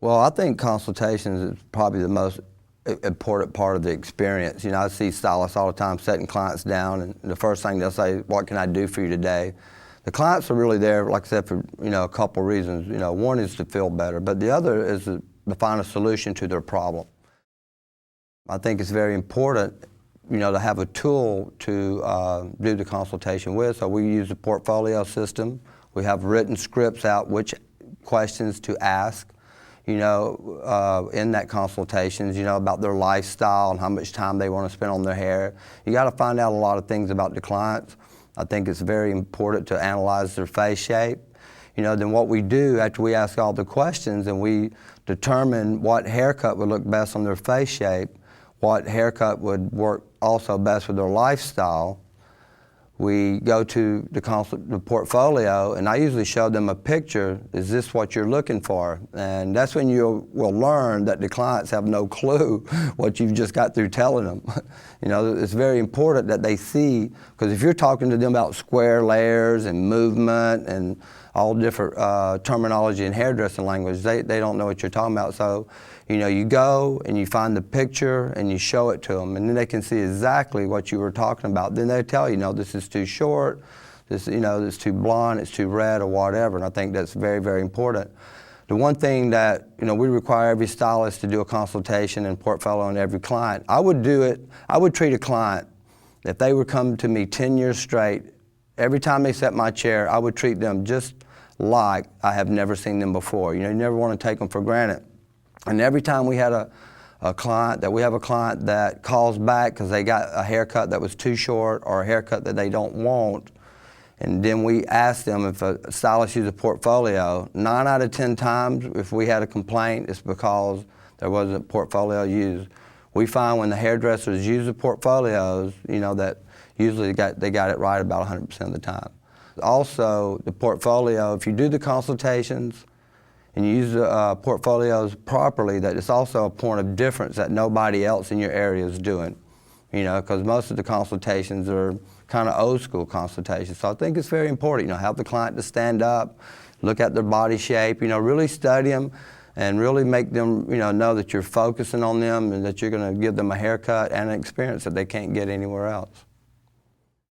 Well, I think consultations is probably the most important part of the experience. You know, I see stylists all the time setting clients down, and the first thing they'll say, "What can I do for you today?" The clients are really there, like I said, for a couple of reasons. One is to feel better, but the other is to find a solution to their problem. I think it's very important, to have a tool to do the consultation with. So we use the portfolio system. We have written scripts out which questions to ask. In that consultations, about their lifestyle and how much time they want to spend on their hair. You got to find out a lot of things about the clients. I think it's very important to analyze their face shape. Then what we do after we ask all the questions and we determine what haircut would look best on their face shape, what haircut would work also best with their lifestyle, we go to the portfolio, and I usually show them a picture. Is this what you're looking for? And that's when you will learn that the clients have no clue what you've just got through telling them. It's very important that they see, because if you're talking to them about square layers and movement and all different terminology and hairdressing language, they don't know what you're talking about. So, you go and you find the picture and you show it to them, and then they can see exactly what you were talking about. Then they tell you, this is too short, this is too blonde, it's too red, or whatever. And I think that's very, very important. The one thing that, we require every stylist to do a consultation and portfolio on every client. I would treat a client, if they would come to me 10 years straight, every time they sat in my chair, I would treat them just like I have never seen them before. You never want to take them for granted. And every time we had a client that calls back because they got a haircut that was too short or a haircut that they don't want, and then we ask them if a stylist used a portfolio. 9 out of 10 times, if we had a complaint, it's because there wasn't a portfolio used. We find when the hairdressers use the portfolios, that usually they got it right about 100% of the time. Also, the portfolio, if you do the consultations and you use the portfolios properly, that it's also a point of difference that nobody else in your area is doing. Because most of the consultations are kind of old school consultations. So I think it's very important, have the client to stand up, look at their body shape, really study them and really make them, know that you're focusing on them and that you're going to give them a haircut and an experience that they can't get anywhere else.